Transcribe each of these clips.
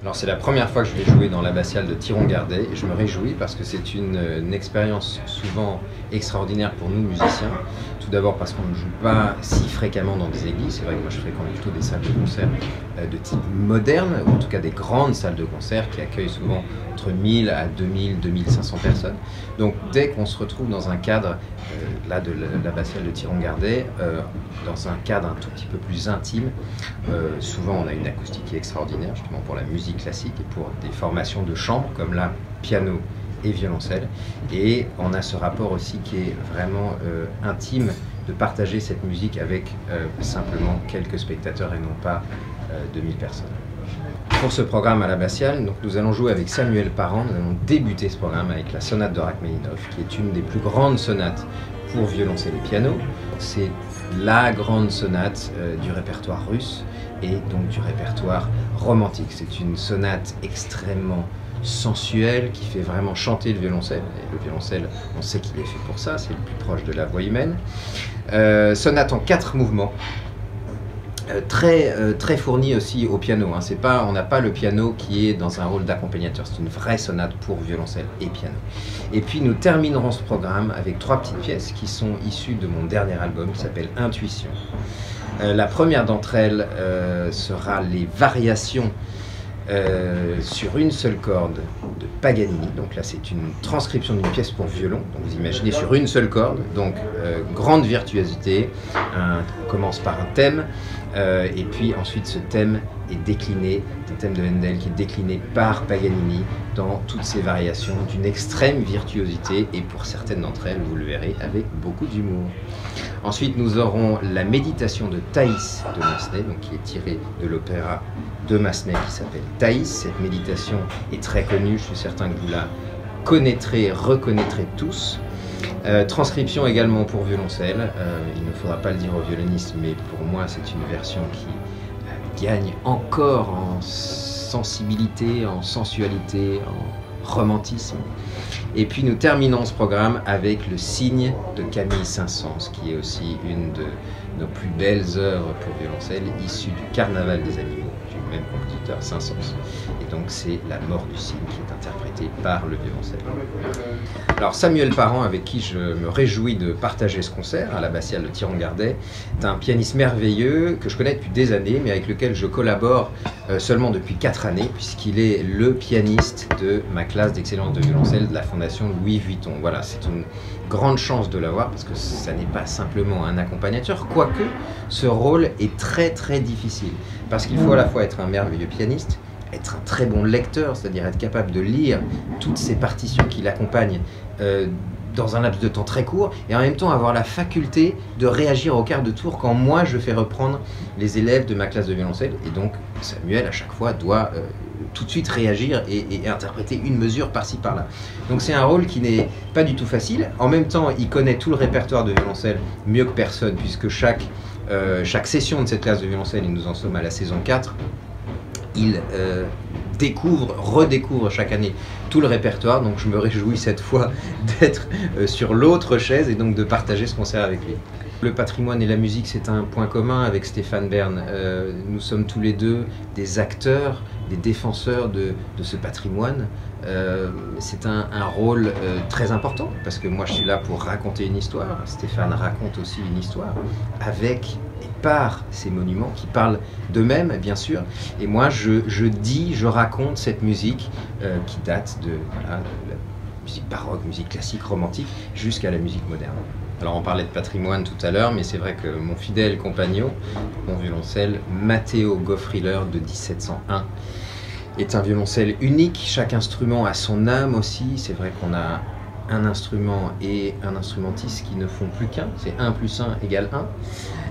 Alors c'est la première fois que je vais jouer dans l'abbatiale de Thiron-Gardais et je me réjouis parce que c'est une expérience souvent extraordinaire pour nous musiciens. Tout d'abord parce qu'on ne joue pas si fréquemment dans des églises, c'est vrai que moi je fréquente plutôt des salles de concert de type moderne, ou en tout cas des grandes salles de concert qui accueillent souvent entre 1000 à 2000, 2500 personnes. Donc dès qu'on se retrouve dans un cadre là de l'abbatiale de Thiron-Gardais, dans un cadre un tout petit peu plus intime, souvent on a une acoustique qui est extraordinaire justement pour la musique classique et pour des formations de chambre comme là, piano et violoncelle, et on a ce rapport aussi qui est vraiment intime de partager cette musique avec simplement quelques spectateurs et non pas 2000 personnes. Pour ce programme à l'abbatiale, nous allons jouer avec Samuel Parent. Nous allons débuter ce programme avec la sonate de Rachmaninov, qui est une des plus grandes sonates pour violoncelle et piano. C'est la grande sonate du répertoire russe et donc du répertoire romantique. C'est une sonate extrêmement sensuelle qui fait vraiment chanter le violoncelle. Et le violoncelle, on sait qu'il est fait pour ça, c'est le plus proche de la voix humaine. Sonate en 4 mouvements. Très fourni aussi au piano. On n'a pas le piano qui est dans un rôle d'accompagnateur, c'est une vraie sonate pour violoncelle et piano. Et puis nous terminerons ce programme avec 3 petites pièces qui sont issues de mon dernier album qui s'appelle Intuition. La première d'entre elles sera les variations sur une seule corde de Paganini. Donc là c'est une transcription d'une pièce pour violon, donc vous imaginez sur une seule corde, donc grande virtuosité. On commence par un thème et puis ensuite ce thème est décliné, un thème de Handel qui est décliné par Paganini dans toutes ses variations d'une extrême virtuosité et pour certaines d'entre elles, vous le verrez, avec beaucoup d'humour. Ensuite nous aurons la méditation de Thaïs de Massenet, donc qui est tirée de l'opéra de Massenet qui s'appelle Thaïs. Cette méditation est très connue, je suis certain que vous la connaîtrez, reconnaîtrez tous. Transcription également pour violoncelle, il ne faudra pas le dire au violoniste, mais pour moi c'est une version qui gagne encore en sensibilité, en sensualité, en romantisme. Et puis nous terminons ce programme avec le Cygne de Camille Saint-Saëns, qui est aussi une de nos plus belles œuvres pour violoncelle, issue du Carnaval des animaux, du même compositeur Saint-Saëns. Et donc c'est la mort du cygne qui est interprétée par le violoncelle. Alors Samuel Parent, avec qui je me réjouis de partager ce concert à l'abbatiale de Thiron-Gardais, est un pianiste merveilleux que je connais depuis des années, mais avec lequel je collabore seulement depuis 4 années, puisqu'il est le pianiste de ma classe d'excellence de violoncelle de la Fondation Louis Vuitton. Voilà, c'est une grande chance de l'avoir, parce que ça n'est pas simplement un accompagnateur, quoique ce rôle est très difficile, parce qu'il faut à la fois être un merveilleux pianiste, être un très bon lecteur, c'est-à-dire être capable de lire toutes ces partitions qui l'accompagnent dans un laps de temps très court, et en même temps avoir la faculté de réagir au quart de tour quand moi je fais reprendre les élèves de ma classe de violoncelle. Et donc Samuel à chaque fois doit tout de suite réagir et interpréter une mesure par-ci par-là. Donc c'est un rôle qui n'est pas du tout facile. En même temps il connaît tout le répertoire de violoncelle mieux que personne, puisque chaque session de cette classe de violoncelle, et nous en sommes à la saison 4, il redécouvre chaque année tout le répertoire. Donc je me réjouis cette fois d'être sur l'autre chaise et donc de partager ce concert avec lui. Le patrimoine et la musique, c'est un point commun avec Stéphane Bern. Nous sommes tous les deux des acteurs, des défenseurs de ce patrimoine. C'est un rôle très important, parce que moi je suis là pour raconter une histoire. Stéphane raconte aussi une histoire avec et par ces monuments qui parlent d'eux-mêmes, bien sûr. Et moi je raconte cette musique qui date de la musique baroque, musique classique, romantique, jusqu'à la musique moderne. Alors on parlait de patrimoine tout à l'heure, mais c'est vrai que mon fidèle compagnon, mon violoncelle, Matteo Goffriller de 1701, est un violoncelle unique. Chaque instrument a son âme aussi. C'est vrai qu'on a un instrument et un instrumentiste qui ne font plus qu'un. C'est 1 + 1 = 1.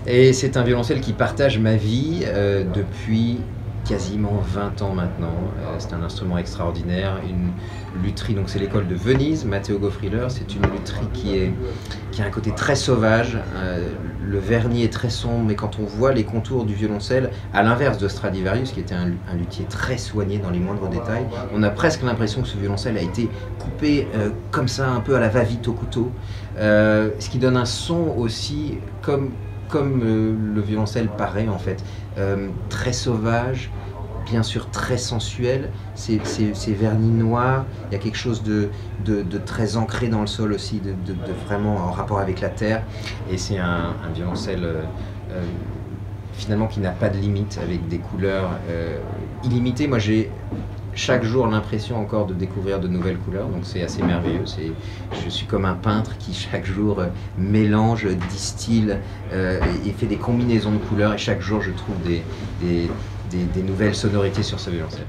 Et c'est un violoncelle qui partage ma vie depuis quasiment 20 ans maintenant. C'est un instrument extraordinaire, une lutherie, donc c'est l'école de Venise, Matteo Goffriller. C'est une lutherie qui a un côté très sauvage, le vernis est très sombre, mais quand on voit les contours du violoncelle, à l'inverse de Stradivarius, qui était un luthier très soigné dans les moindres détails, on a presque l'impression que ce violoncelle a été coupé comme ça, un peu à la va-vite au couteau, ce qui donne un son aussi comme le violoncelle paraît en fait, très sauvage, bien sûr très sensuel, c'est vernis noirs, il y a quelque chose de très ancré dans le sol aussi, de vraiment en rapport avec la terre, et c'est un violoncelle finalement qui n'a pas de limite, avec des couleurs illimitées. Moi j'ai chaque jour l'impression encore de découvrir de nouvelles couleurs, donc c'est assez merveilleux. Je suis comme un peintre qui chaque jour mélange, distille et fait des combinaisons de couleurs, et chaque jour je trouve des nouvelles sonorités sur ce violoncelle.